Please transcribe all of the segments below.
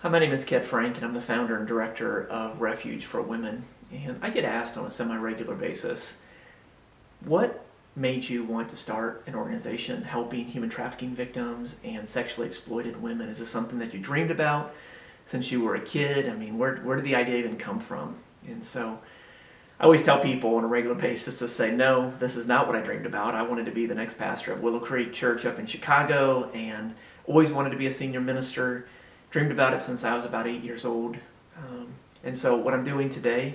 Hi, my name is Ked Frank, and I'm the founder and director of Refuge for Women. And I get asked on a semi-regular basis, what made you want to start an organization helping human trafficking victims and sexually exploited women? Is this something that you dreamed about since you were a kid? I mean, where did the idea even come from? And so I always tell people on a regular basis to say, no, this is not what I dreamed about. I wanted to be the next pastor of Willow Creek Church up in Chicago and always wanted to be a senior minister. Dreamed about it since I was about 8 years old. And so what I'm doing today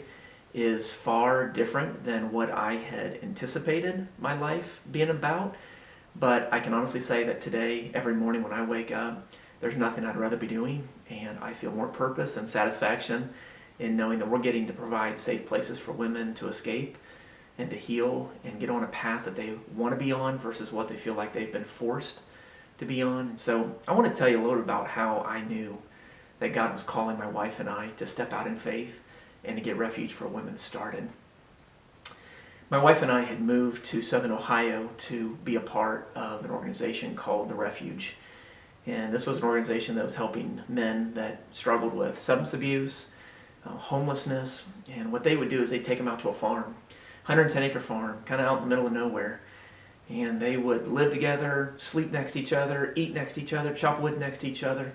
is far different than what I had anticipated my life being about. But I can honestly say that today, every morning when I wake up, there's nothing I'd rather be doing. And I feel more purpose and satisfaction in knowing that we're getting to provide safe places for women to escape and to heal and get on a path that they want to be on versus what they feel like they've been forced to be on. And so I want to tell you a little bit about how I knew that God was calling my wife and I to step out in faith and to get Refuge for Women started. My wife and I had moved to Southern Ohio to be a part of an organization called The Refuge. And this was an organization that was helping men that struggled with substance abuse, homelessness, and what they would do is they'd take them out to a farm, 110-acre farm, kind of out in the middle of nowhere. And they would live together, sleep next to each other, eat next to each other, chop wood next to each other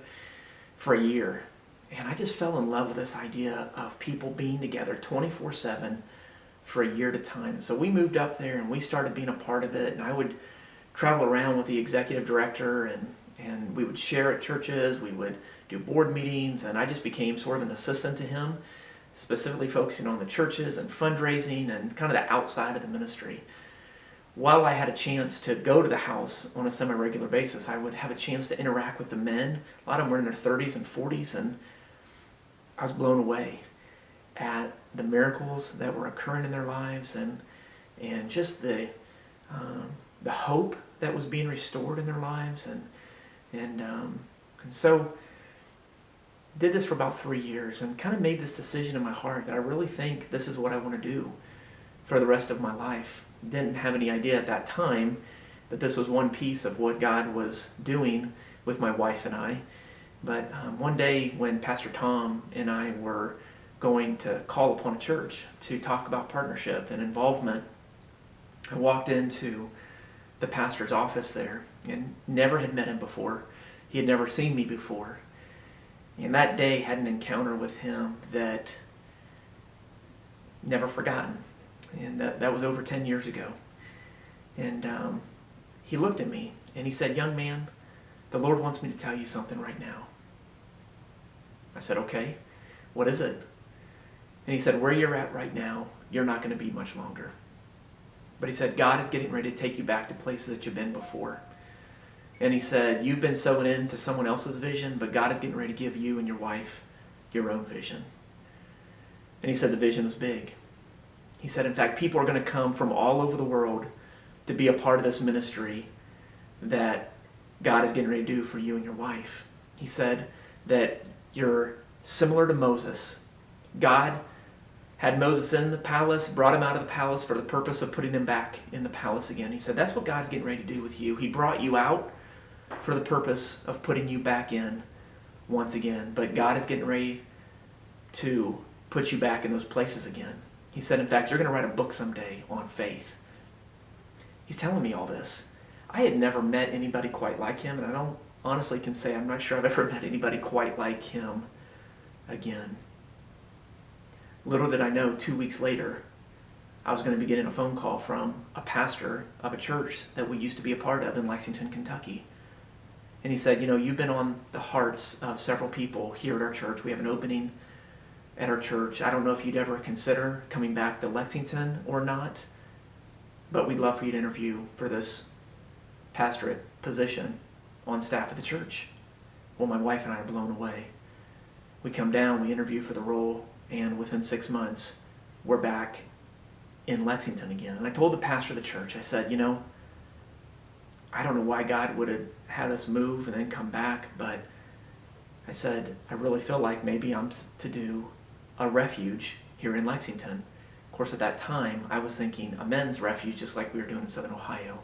for a year. And I just fell in love with this idea of people being together 24/7 for a year at a time. So we moved up there and we started being a part of it. And I would travel around with the executive director and we would share at churches, we would do board meetings, and I just became sort of an assistant to him, specifically focusing on the churches and fundraising and kind of the outside of the ministry. While I had a chance to go to the house on a semi-regular basis, I would have a chance to interact with the men. A lot of them were in their 30s and 40s, and I was blown away at the miracles that were occurring in their lives and just the hope that was being restored in their lives. And so did this for about 3 years and kind of made this decision in my heart that I really think this is what I want to do for the rest of my life. Didn't have any idea at that time that this was one piece of what God was doing with my wife and I. But one day when Pastor Tom and I were going to call upon a church to talk about partnership and involvement, I walked into the pastor's office there and never had met him before. He had never seen me before. And that day had an encounter with him that never forgotten. And that was over 10 years ago. And he looked at me and he said, "Young man, the Lord wants me to tell you something right now." I said, "Okay, what is it?" And he said, "Where you're at right now, you're not going to be much longer." But he said, "God is getting ready to take you back to places that you've been before." And he said, "You've been sowing into someone else's vision, but God is getting ready to give you and your wife your own vision." And he said the vision is big. He said, in fact, people are going to come from all over the world to be a part of this ministry that God is getting ready to do for you and your wife. He said that you're similar to Moses. God had Moses in the palace, brought him out of the palace for the purpose of putting him back in the palace again. He said, that's what God's getting ready to do with you. He brought you out for the purpose of putting you back in once again. But God is getting ready to put you back in those places again. He said, in fact, you're going to write a book someday on faith. He's telling me all this. I had never met anybody quite like him, and I don't honestly can say I'm not sure I've ever met anybody quite like him again. Little did I know, 2 weeks later, I was going to be getting a phone call from a pastor of a church that we used to be a part of in Lexington, Kentucky. And he said, you've been on the hearts of several people here at our church. We have an opening at our church. I don't know if you'd ever consider coming back to Lexington or not, but we'd love for you to interview for this pastorate position on staff at the church. Well, my wife and I are blown away. We come down, we interview for the role, and within 6 months, we're back in Lexington again. And I told the pastor of the church, I said, I don't know why God would have had us move and then come back, but I said, I really feel like maybe I'm to do a refuge here in Lexington. Of course, at that time, I was thinking a men's refuge, just like we were doing in Southern Ohio.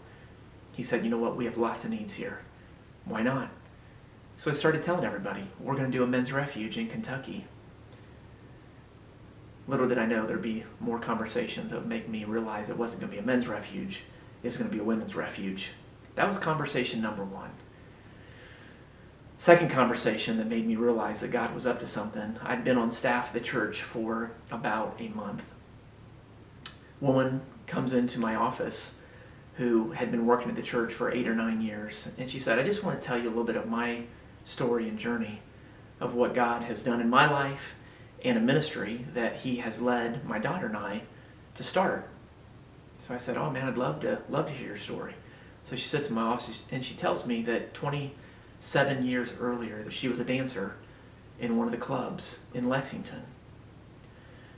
He said, you know what, we have lots of needs here. Why not? So I started telling everybody, we're going to do a men's refuge in Kentucky. Little did I know there'd be more conversations that would make me realize it wasn't going to be a men's refuge, it was going to be a women's refuge. That was conversation number one. Second conversation that made me realize that God was up to something. I'd been on staff at the church for about a month. Woman comes into my office who had been working at the church for 8 or 9 years, and she said, I just want to tell you a little bit of my story and journey of what God has done in my life and a ministry that he has led my daughter and I to start. So I said, oh man, I'd love to hear your story. So she sits in my office and she tells me that 27 years earlier that she was a dancer in one of the clubs in Lexington.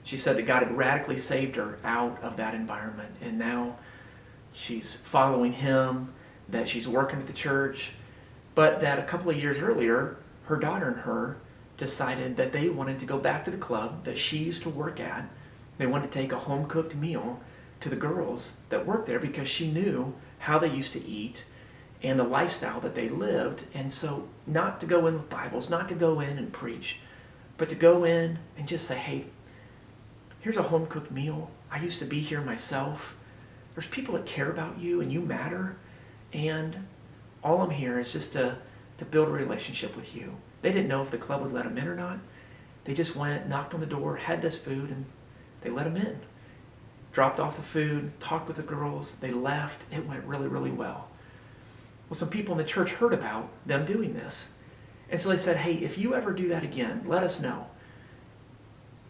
She said that God had radically saved her out of that environment, and now she's following him, that she's working at the church, but that a couple of years earlier, her daughter and her decided that they wanted to go back to the club that she used to work at. They wanted to take a home-cooked meal to the girls that worked there because she knew how they used to eat and the lifestyle that they lived. And so not to go in with Bibles, not to go in and preach, but to go in and just say, hey, here's a home-cooked meal. I used to be here myself. There's people that care about you and you matter. And all I'm here is just to build a relationship with you. They didn't know if the club would let them in or not. They just went, knocked on the door, had this food, and they let them in. Dropped off the food, talked with the girls. They left. It went really, really well. Well, some people in the church heard about them doing this. And so they said, hey, if you ever do that again, let us know.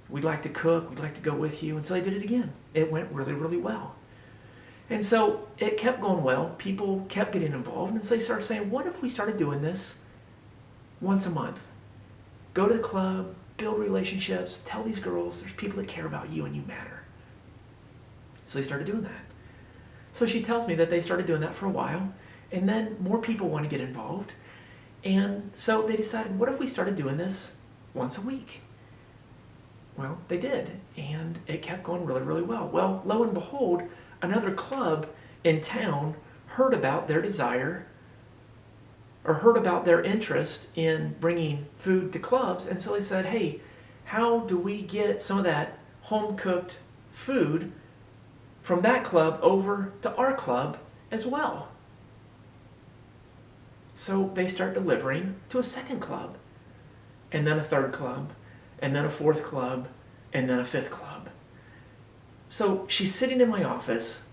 We'd like to cook. We'd like to go with you. And so they did it again. It went really, really well. And so it kept going well. People kept getting involved. And so they started saying, what if we started doing this once a month? Go to the club, build relationships, tell these girls there's people that care about you and you matter. So they started doing that. So she tells me that they started doing that for a while. And then more people want to get involved. And so they decided, what if we started doing this once a week? Well, they did, and it kept going really, really well. Well, lo and behold, another club in town heard about their desire or heard about their interest in bringing food to clubs, and so they said, hey, how do we get some of that home-cooked food from that club over to our club as well? So they start delivering to a second club, and then a third club, and then a fourth club, and then a fifth club. So she's sitting in my office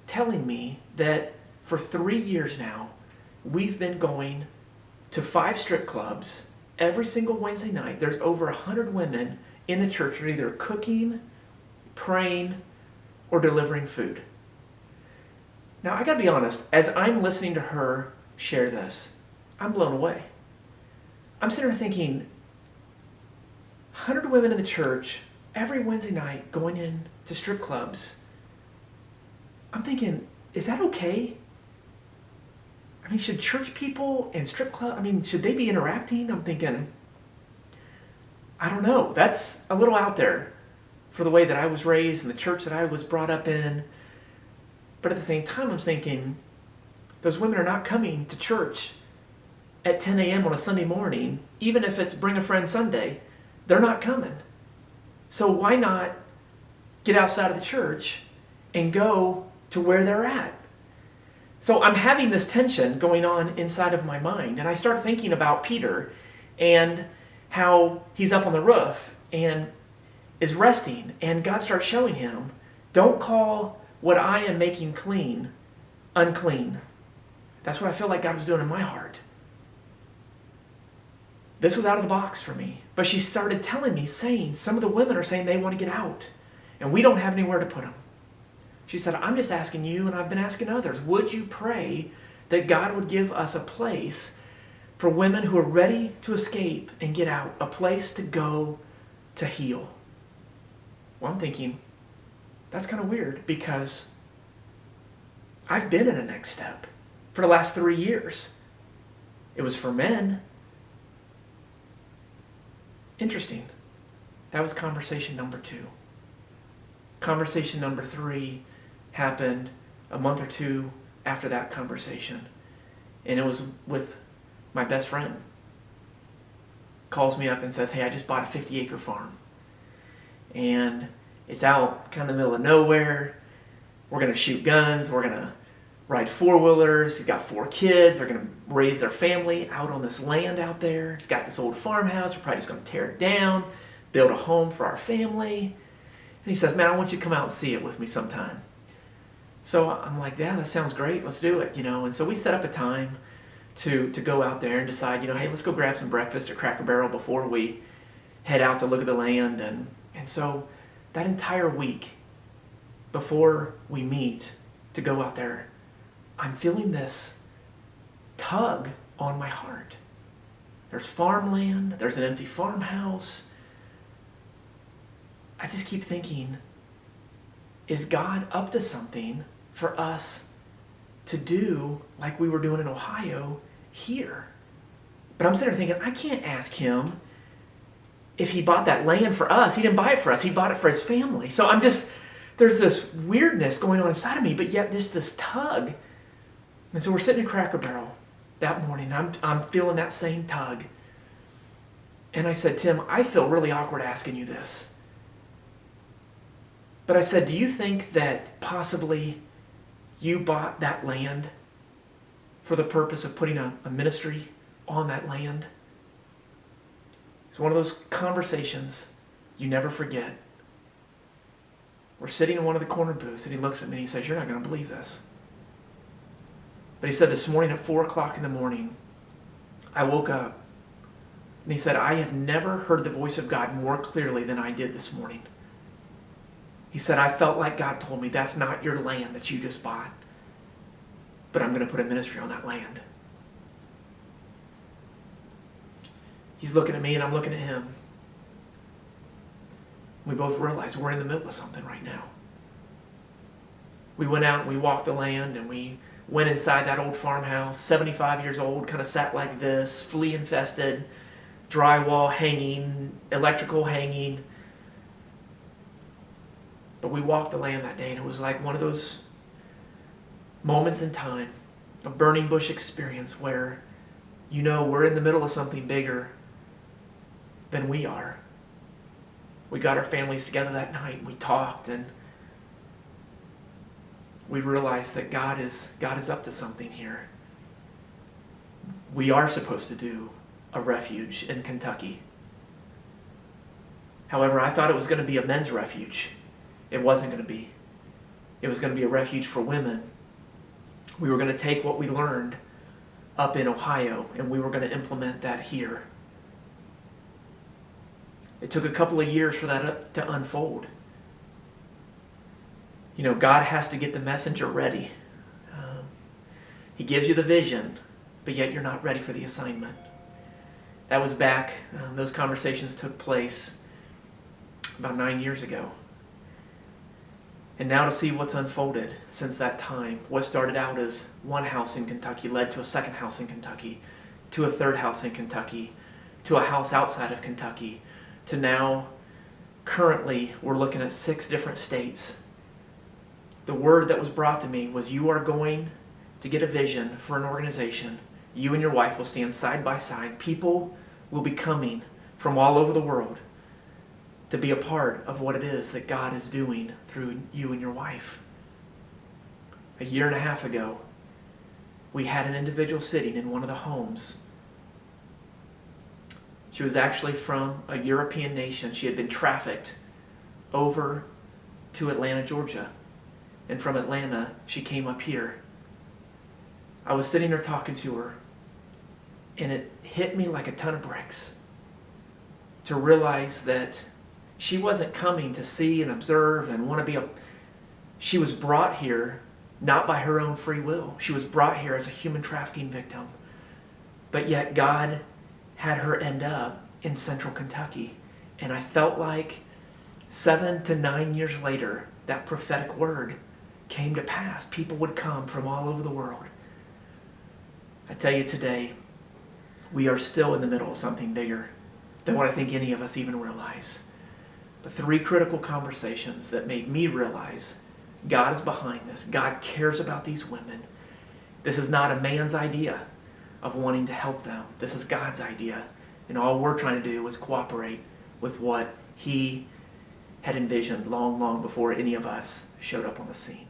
telling me that for 3 years now, we've been going to 5 strip clubs every single Wednesday night. There's over 100 women in the church who are either cooking, praying, or delivering food. Now, I gotta be honest, as I'm listening to her share this, I'm blown away. I'm sitting there thinking, 100 women in the church every Wednesday night going in to strip clubs. I'm thinking, is that okay? I mean, should church people and strip club, should they be interacting? I'm thinking, I don't know. That's a little out there for the way that I was raised and the church that I was brought up in. But at the same time, I'm thinking, those women are not coming to church at 10 a.m. on a Sunday morning, even if it's Bring a Friend Sunday. They're not coming. So why not get outside of the church and go to where they're at? So I'm having this tension going on inside of my mind. And I start thinking about Peter and how he's up on the roof and is resting. And God starts showing him, don't call what I am making clean unclean. That's what I feel like God was doing in my heart. This was out of the box for me. But she started telling me, saying, some of the women are saying they want to get out. And we don't have anywhere to put them. She said, I'm just asking you, and I've been asking others, would you pray that God would give us a place for women who are ready to escape and get out, a place to go to heal? Well, I'm thinking, that's kind of weird because I've been in a next step for the last 3 years. It was for men. Interesting. That was conversation number 2. Conversation number 3 happened a month or 2 after that conversation. And it was with my best friend. calls me up and says, hey, I just bought a 50-acre farm. And it's out kind of in the middle of nowhere. We're going to shoot guns. We're going to ride four-wheelers. He's got 4 kids. They're going to raise their family out on this land out there. He's got this old farmhouse. We're probably just going to tear it down, build a home for our family. And he says, man, I want you to come out and see it with me sometime. So I'm like, yeah, that sounds great. Let's do it, And so we set up a time to go out there and decide, hey, let's go grab some breakfast at Cracker Barrel before we head out to look at the land. And so that entire week before we meet to go out there, I'm feeling this tug on my heart. There's farmland. There's an empty farmhouse. I just keep thinking, is God up to something for us to do like we were doing in Ohio here? But I'm sitting there thinking, I can't ask him if he bought that land for us. He didn't buy it for us. He bought it for his family. So there's this weirdness going on inside of me, but yet there's this tug. And so we're sitting in Cracker Barrel that morning. I'm feeling that same tug. And I said, Tim, I feel really awkward asking you this. But I said, do you think that possibly you bought that land for the purpose of putting a ministry on that land? It's one of those conversations you never forget. We're sitting in one of the corner booths, and he looks at me and he says, you're not going to believe this. But he said, this morning at 4 o'clock in the morning, I woke up, and he said, I have never heard the voice of God more clearly than I did this morning. He said, I felt like God told me, that's not your land that you just bought, but I'm going to put a ministry on that land. He's looking at me and I'm looking at him. We both realize we're in the middle of something right now. We went out and we walked the land and we went inside that old farmhouse, 75 years old, kind of sat like this, flea infested, drywall hanging, electrical hanging. But we walked the land that day, and it was like one of those moments in time, a burning bush experience where we're in the middle of something bigger than we are. We got our families together that night, and we talked, and we realized that God is up to something here. We are supposed to do a refuge in Kentucky. However, I thought it was going to be a men's refuge. It wasn't going to be. It was going to be a refuge for women. We were going to take what we learned up in Ohio, and we were going to implement that here. It took a couple of years for that to unfold. God has to get the messenger ready. He gives you the vision, but yet you're not ready for the assignment. That was back, those conversations took place about 9 years ago. And now to see what's unfolded since that time, what started out as one house in Kentucky led to a second house in Kentucky, to a third house in Kentucky, to a house outside of Kentucky, to now, currently, we're looking at 6 different states. The word that was brought to me was, you are going to get a vision for an organization. You and your wife will stand side by side. People will be coming from all over the world to be a part of what it is that God is doing through you and your wife. A year and a half ago, we had an individual sitting in one of the homes. She was actually from a European nation. She had been trafficked over to Atlanta, Georgia. And from Atlanta, she came up here. I was sitting there talking to her, and it hit me like a ton of bricks to realize that she wasn't coming to see and observe and want to be she was brought here not by her own free will. She was brought here as a human trafficking victim. But yet God had her end up in central Kentucky. And I felt like 7 to 9 years later, that prophetic word came to pass. People would come from all over the world. I tell you today, we are still in the middle of something bigger than what I think any of us even realize. The 3 critical conversations that made me realize God is behind this. God cares about these women. This is not a man's idea of wanting to help them. This is God's idea. And all we're trying to do is cooperate with what he had envisioned long, long before any of us showed up on the scene.